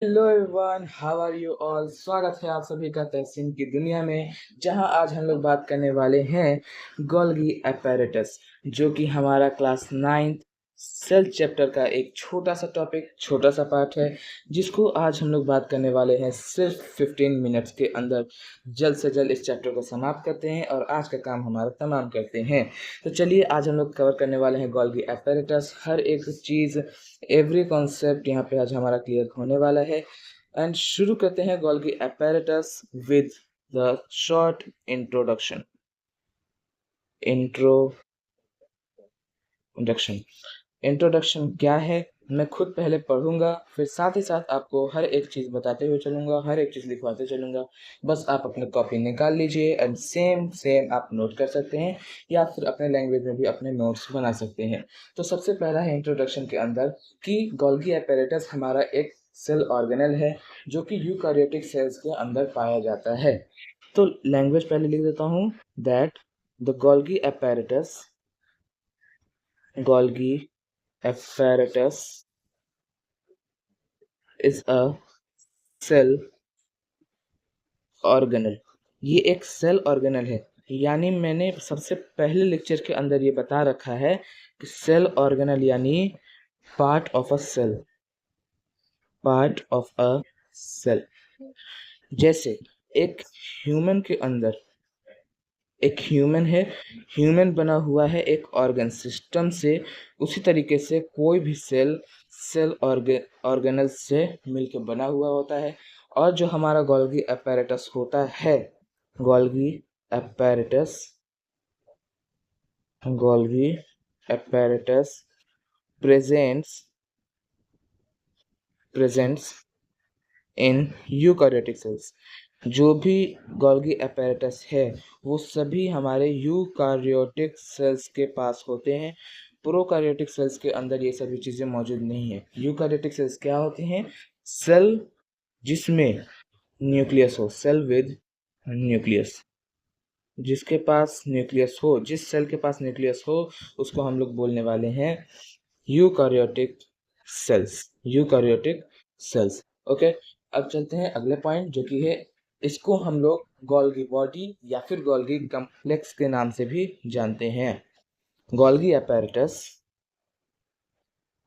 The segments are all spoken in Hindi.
Hello everyone, how are you all. स्वागत है आप सभी का तहसीन की दुनिया में, जहां आज हम लोग बात करने वाले हैं गोल्गी एपेरेटस, जो कि हमारा क्लास 9th सेल चैप्टर का एक छोटा सा टॉपिक, छोटा सा पार्ट है, जिसको आज हम लोग बात करने वाले हैं सिर्फ 15 मिनट्स के अंदर। जल्द से जल्द इस चैप्टर को समाप्त करते हैं और आज का काम हमारा तमाम करते हैं। तो चलिए, आज हम लोग कवर करने वाले हैं गोल्गी एपेरेटस। हर एक चीज़, एवरी कॉन्सेप्ट यहाँ पे आज हमारा क्लियर होने वाला है। एंड शुरू करते हैं Golgi apparatus with the short introduction. Introduction introduction क्या है, मैं खुद पहले पढ़ूंगा, फिर साथ ही साथ आपको हर एक चीज़ बताते हुए चलूंगा, हर एक चीज़ लिखवाते चलूंगा। बस आप अपने कॉपी निकाल लीजिए एंड सेम सेम आप नोट कर सकते हैं, या फिर अपने लैंग्वेज में भी अपने नोट्स बना सकते हैं। तो सबसे पहला है इंट्रोडक्शन के अंदर कि गोल्गी एपेरेटस हमारा एक सेल ऑर्गेनल है, जो कि यूकारियोटिक सेल्स के अंदर पाया जाता है। तो लैंग्वेज पहले लिख देता हूँ, that the Golgi apparatus is a cell organelle। ये एक सेल ऑर्गेनल है, यानी मैंने सबसे पहले लेक्चर के अंदर ये बता रखा है कि सेल ऑर्गेनल यानी part of a cell. Part of a cell, जैसे एक ह्यूमन के अंदर एक ह्यूमन है, ह्यूमन बना हुआ है एक ऑर्गन सिस्टम से। उसी तरीके से कोई भी सेल ऑर्गेनल से मिलकर बना हुआ होता है। और जो हमारा गोल्गी apparatus होता है, Golgi apparatus Golgi apparatus presents in eukaryotic cells. जो भी गोल्गी apparatus है, वो सभी हमारे यूकारियोटिक सेल्स के पास होते हैं। प्रोकारियोटिक सेल्स के अंदर ये सभी चीज़ें मौजूद नहीं है। यूकारियोटिक सेल्स क्या होते हैं? सेल जिसमें न्यूक्लियस हो, सेल विद न्यूक्लियस। जिसके पास न्यूक्लियस हो, जिस सेल के पास न्यूक्लियस हो, उसको हम लोग बोलने वाले हैं eukaryotic sales. Eukaryotic sales. Okay, अब चलते हैं अगले पॉइंट, जो कि है, इसको हम लोग गोल्गी बॉडी या फिर गोल्गी कॉम्प्लेक्स के नाम से भी जानते हैं। Golgi apparatus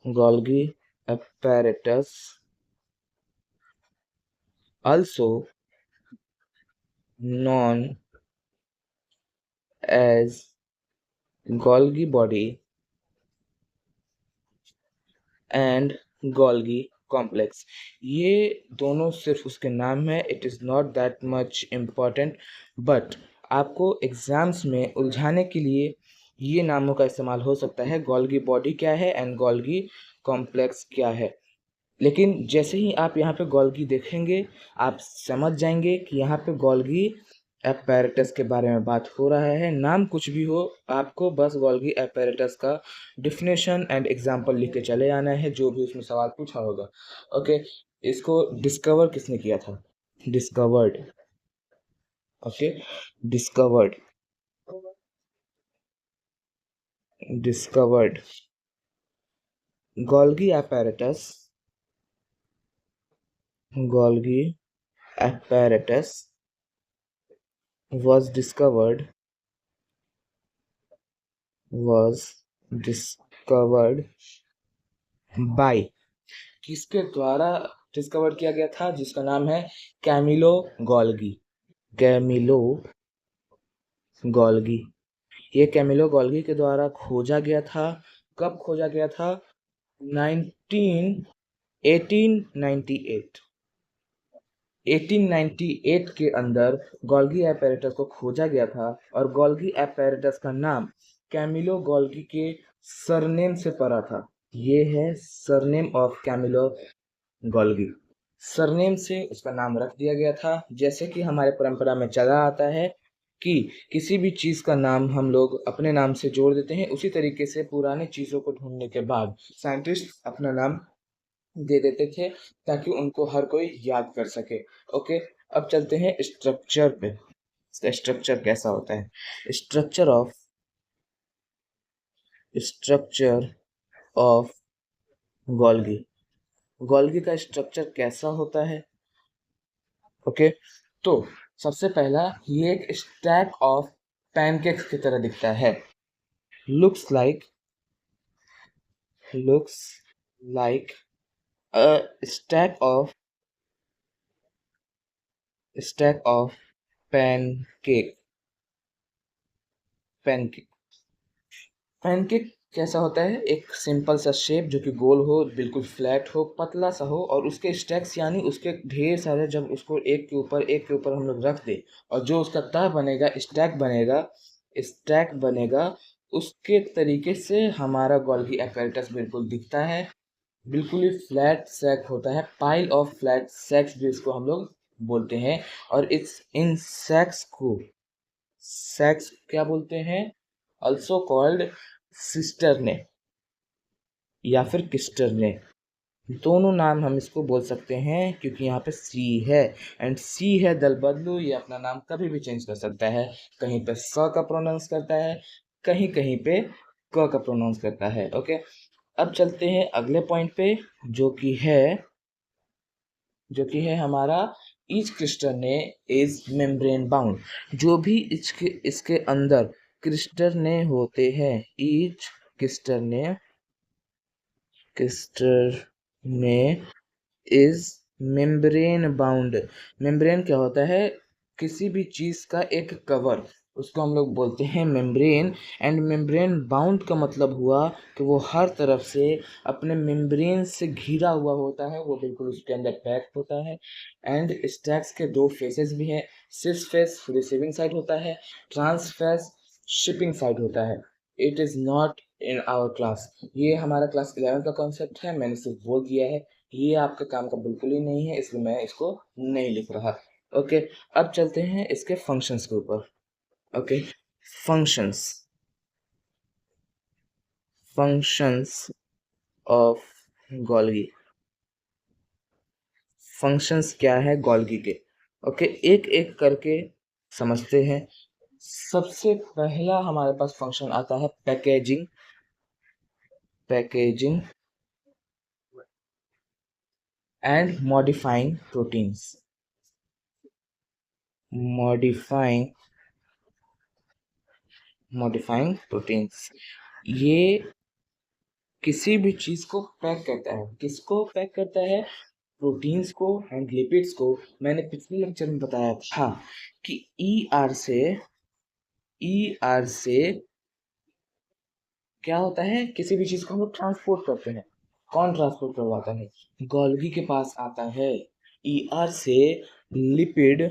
Golgi apparatus also known as Golgi body and Golgi complex. ये दोनों सिर्फ उसके नाम है, it is not that much important, but आपको एग्ज़ाम्स में उलझाने के लिए ये नामों का इस्तेमाल हो सकता है। गोल्गी बॉडी क्या है एंड गोल्गी कॉम्प्लेक्स क्या है। लेकिन जैसे ही आप यहाँ पे गोल्गी देखेंगे, आप समझ जाएंगे कि यहाँ पे गोल्गी apparatus के बारे में बात हो रहा है। नाम कुछ भी हो, आपको बस गोल्गी apparatus का डिफिनेशन एंड एग्जाम्पल लिख के चले आना है, जो भी उसमें सवाल पूछा होगा। ओके, इसको डिस्कवर किसने किया था? Discovered. Okay, discovered discovered Golgi apparatus Golgi apparatus was discovered by, किसके द्वारा डिस्कवर किया गया था? जिसका नाम है कैमिलो गोल्गी। Camillo Golgi. ये कैमिलो गोल्गी के द्वारा खोजा गया था। कब खोजा गया था? 19 1898 1898 के अंदर गोल्गी apparatus को खोजा गया था। और गोल्गी apparatus का नाम कैमिलो गोल्गी के सरनेम से पड़ा था। ये है surname of Camillo Golgi. Surname से उसका नाम रख दिया गया था। जैसे कि हमारे परंपरा में चला आता है कि किसी भी चीज़ का नाम हम लोग अपने नाम से जोड़ देते हैं, उसी तरीके से पुराने चीज़ों को ढूंढने के बाद साइंटिस्ट अपना नाम दे देते थे, ताकि उनको हर कोई याद कर सके। ओके, अब चलते हैं स्ट्रक्चर पे। स्ट्रक्चर कैसा होता है? Structure of structure of Golgi Golgi का स्ट्रक्चर कैसा होता है? ओके, तो सबसे पहला ये एक स्टैक ऑफ पैनकेक्स की तरह दिखता है। Looks like looks like a stack of pancake pancake pancake कैसा होता है? एक सिंपल सा शेप जो कि गोल हो, बिल्कुल फ्लैट हो, पतला सा हो, और उसके स्टैक्स यानी उसके ढेर सारे, जब उसको एक के ऊपर हम लोग रख दे और जो उसका तह बनेगा, स्टैक बनेगा, उसके तरीके से हमारा गोल्गी एपेरेटस बिल्कुल दिखता है। बिल्कुल ही फ्लैट सैक होता है, पाइल ऑफ फ्लैट सैक्स भी इसको हम लोग बोलते हैं। और इन सैक्स क्या बोलते हैं? ऑल्सो कॉल्ड सिस्टरने या फिर किस्टरने। दोनों नाम हम इसको बोल सकते हैं क्योंकि यहाँ पे सी है, एंड सी है दल बदलू, ये अपना नाम कभी भी चेंज कर सकता है। कहीं पे स का प्रोनाउंस करता है, कहीं कहीं पे क का प्रोनाउंस करता है। ओके, अब चलते हैं अगले पॉइंट पे, जो कि है हमारा each crystal is membrane bound. जो भी इसके इसके अंदर क्रिस्टल होते हैं, each crystal is membrane bound. Membrane क्या होता है? किसी भी चीज का एक कवर, उसको हम लोग बोलते हैं मेम्ब्रेन। एंड मेम्ब्रेन बाउंड का मतलब हुआ कि वो हर तरफ से अपने मेम्ब्रेन से घिरा हुआ होता है, वो बिल्कुल उसके अंदर पैक होता है। एंड स्टैक्स के दो फेसेस भी हैं। सिस फेस रिसीविंग साइड होता है, ट्रांस फेस शिपिंग साइड होता है। It is not in our class. ये हमारा क्लास 11 का कॉन्सेप्ट है, मैंने सिर्फ बोल दिया है। ये आपके काम का बिल्कुल ही नहीं है, इसलिए मैं इसको नहीं लिख रहा। ओके, अब चलते हैं इसके फंक्शंस के ऊपर। Okay, functions functions of Golgi. Functions क्या है गोल्गी के? ओके, एक एक करके समझते हैं। सबसे पहला हमारे पास फंक्शन आता है पैकेजिंग एंड मॉडिफाइंग प्रोटीन्स। ये किसी भी चीज को पैक करता है। किसको पैक करता है? प्रोटीन्स को एंड लिपिड्स को। मैंने पिछले लेक्चर में बताया था कि ई आर से क्या होता है? किसी भी चीज को हम लोग ट्रांसपोर्ट करते हैं। कौन ट्रांसपोर्ट करवाता है? गोल्गी के पास आता है। ई आर से लिपिड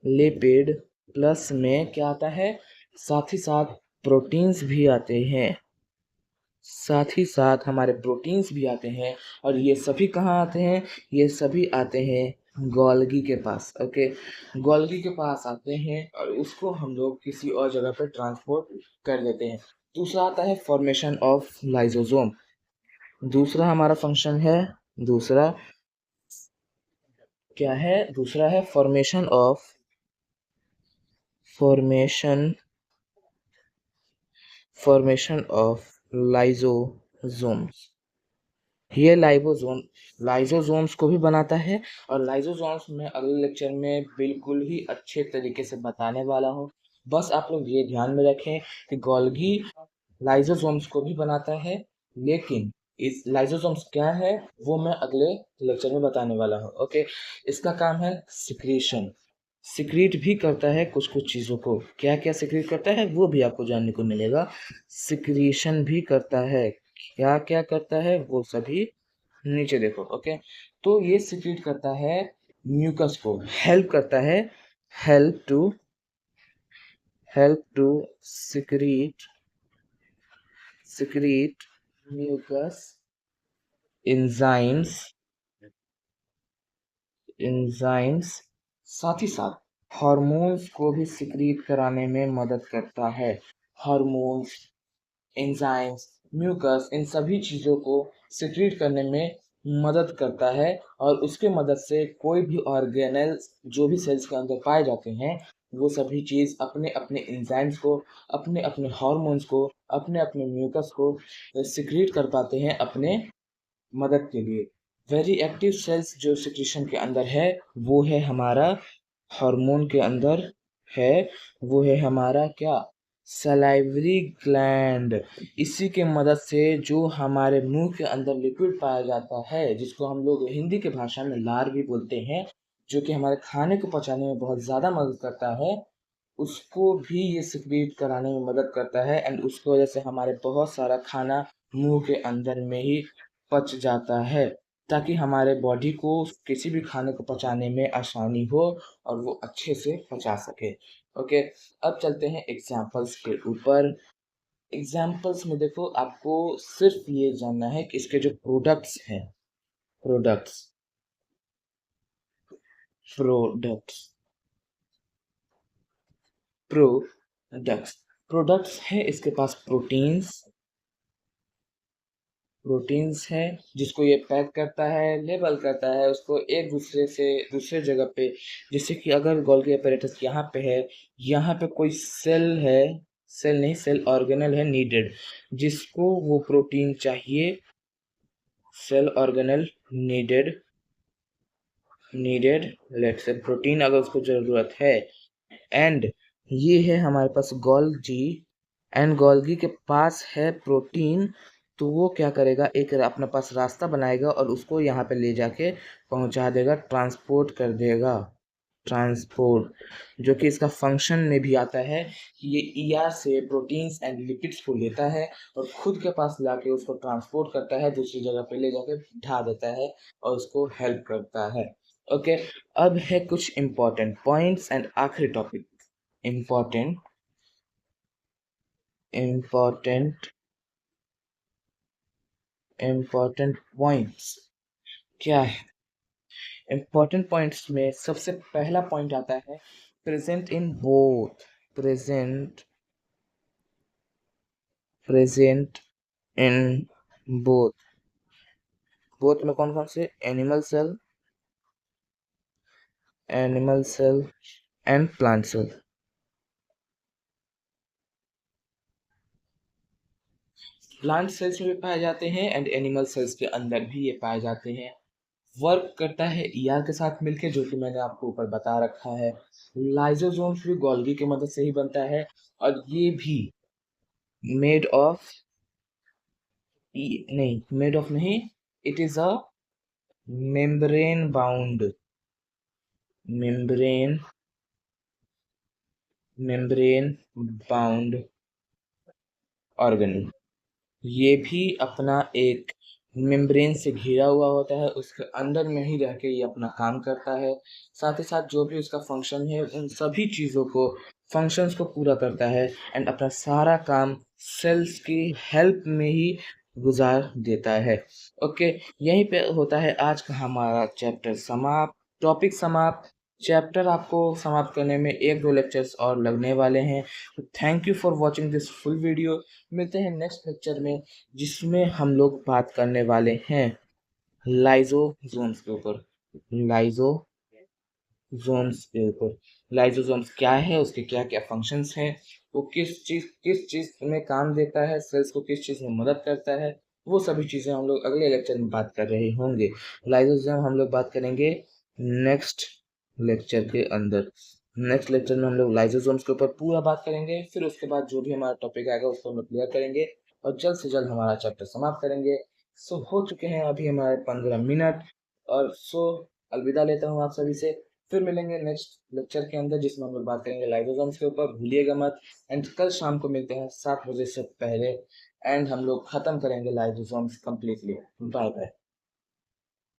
लिपिड प्लस में क्या आता है? साथ ही साथ प्रोटीन्स भी आते हैं। हमारे प्रोटीन्स भी आते हैं। और ये सभी कहाँ आते हैं? ये सभी आते हैं गोल्गी के पास। ओके, गोल्गी के पास आते हैं और उसको हम लोग किसी और जगह पर ट्रांसपोर्ट कर देते हैं। दूसरा आता है फॉर्मेशन ऑफ लाइसोसोम। दूसरा हमारा फंक्शन है। दूसरा क्या है? दूसरा है फॉर्मेशन ऑफ लाइसोसोम्स। ये लाइसोसोम्स को भी बनाता है, और लाइसोसोम्स में अगले लेक्चर में बिल्कुल ही अच्छे तरीके से बताने वाला हूँ। बस आप लोग ये ध्यान में रखें कि गोल्गी लाइसोसोम्स को भी बनाता है, लेकिन इस लाइसोसोम्स क्या है वो मैं अगले लेक्चर में बताने वाला हूँ। ओके, इसका काम है सिक्रीशन। सिक्रीट भी करता है कुछ कुछ चीज़ों को। क्या क्या सिक्रीट करता है वो भी आपको जानने को मिलेगा। सिक्रीशन भी करता है। क्या क्या करता है वो सभी नीचे देखो। ओके, तो ये सिक्रीट करता है म्यूकस को, हेल्प करता है, help to secrete mucus enzymes साथ ही साथ हार्मोन्स को भी सिक्रीट कराने में मदद करता है। हार्मोन्स, एंजाइम्स, म्यूकस, इन सभी चीज़ों को सिक्रीट करने में मदद करता है। और उसके मदद से कोई भी ऑर्गेनेल्स जो भी सेल्स के अंदर पाए जाते हैं, वो सभी चीज़ अपने अपने एंजाइम्स को, अपने अपने हार्मोन्स को, अपने अपने म्यूकस को सिक्रीट कर पाते हैं अपने मदद के लिए। वेरी एक्टिव सेल्स जो सिक्रीशन के अंदर है वो है हमारा हार्मोन के अंदर है, वो है हमारा क्या, सलाइवरी ग्लैंड। इसी के मदद से जो हमारे मुंह के अंदर लिक्विड पाया जाता है जिसको हम लोग हिंदी के भाषा में लार भी बोलते हैं, जो कि हमारे खाने को पचाने में बहुत ज़्यादा मदद करता है, उसको भी ये सिक्रीट कराने में मदद करता है। एंड उसकी वजह से हमारे बहुत सारा खाना मुंह के अंदर में ही पच जाता है, ताकि हमारे बॉडी को किसी भी खाने को पचाने में आसानी हो और वो अच्छे से पचा सके। ओके, अब चलते हैं एग्जाम्पल्स के ऊपर। एग्जाम्पल्स में देखो, आपको सिर्फ ये जानना है कि इसके जो प्रोडक्ट्स हैं, प्रोडक्ट्स प्रोडक्ट्स प्रोडक्ट्स प्रोडक्ट्स है, इसके पास प्रोटीन्स है, जिसको ये पैक करता है, लेबल करता है उसको एक दूसरे से दूसरे जगह पे। जैसे कि अगर गोल्गी apparatus यहाँ पे है, यहाँ पे कोई सेल है, सेल नहीं, सेल ऑर्गेनल है नीडेड, जिसको वो प्रोटीन चाहिए, cell organelle needed, let's say protein अगर उसको ज़रूरत है। एंड ये है हमारे पास गोल्गी, एंड गोल्गी के पास है प्रोटीन, तो वो क्या करेगा, एक अपने पास रास्ता बनाएगा और उसको यहाँ पे ले जाके पहुँचा देगा, ट्रांसपोर्ट कर देगा, ट्रांसपोर्ट, जो कि इसका फंक्शन में भी आता है कि ये ईआर से प्रोटीन्स एंड लिपिड्स को लेता है और खुद के पास लाके उसको ट्रांसपोर्ट करता है, दूसरी जगह पे ले जाके ढा देता है और उसको हेल्प करता है। ओके, अब है कुछ इम्पोर्टेंट पॉइंट्स एंड आखिरी topic, important important important points क्या है। इम्पोर्टेंट पॉइंट्स में सबसे पहला पॉइंट आता है present in both, present present in both, both में कौन कौन से, animal cell and plant cell. Plant cells में भी पाए जाते हैं एंड एनिमल सेल्स के अंदर भी ये पाए जाते हैं। वर्क करता है ईआर के साथ मिलके, जो कि मैंने आपको ऊपर बता रखा है। लाइसोसोम्स भी गोल्गी की मदद से ही बनता है और ये भी मेड ऑफ, नहीं मेड ऑफ नहीं, it is a membrane bound, membrane membrane bound organ. ये भी अपना एक मेम्ब्रेन से घिरा हुआ होता है, उसके अंदर में ही रह के ये अपना काम करता है। साथ ही साथ जो भी उसका फंक्शन है उन सभी चीज़ों को, फंक्शंस को पूरा करता है एंड अपना सारा काम सेल्स की हेल्प में ही गुजार देता है। ओके, यहीं पे होता है आज का हमारा चैप्टर समाप्त, टॉपिक समाप्त। चैप्टर आपको समाप्त करने में एक दो लेक्चर्स और लगने वाले हैं। Thank you for watching this full video. मिलते हैं नेक्स्ट लेक्चर में, जिसमें हम लोग बात करने वाले हैं लाइजोसोम्स के ऊपर, लाइजोसोम्स के ऊपर। लाइजोसोम्स क्या है, उसके क्या क्या फंक्शंस हैं, वो किस चीज़ में काम देता है, सेल्स को किस चीज़ में मदद करता है, वो सभी चीज़ें हम लोग अगले लेक्चर में बात कर रहे होंगे। लाइजोसोम हम लोग बात करेंगे नेक्स्ट लेक्चर के अंदर। नेक्स्ट लेक्चर में हम लोग लाइजोसोम्स के ऊपर पूरा बात करेंगे, फिर उसके बाद जो भी हमारा टॉपिक आएगा उसको हम लोग क्लियर करेंगे और जल्द से जल्द हमारा चैप्टर समाप्त करेंगे। सो हो चुके हैं अभी हमारे 15 मिनट, और सो अलविदा लेता हूँ आप सभी से। फिर मिलेंगे नेक्स्ट लेक्चर के अंदर, जिसमें हम लोग बात करेंगे लाइजोसोम्स के ऊपर, भूलिएगा मत। एंड कल शाम को मिलते हैं 7 बजे से पहले, एंड हम लोग खत्म करेंगे लाइजोसोम्स कम्प्लीटली। Bye bye.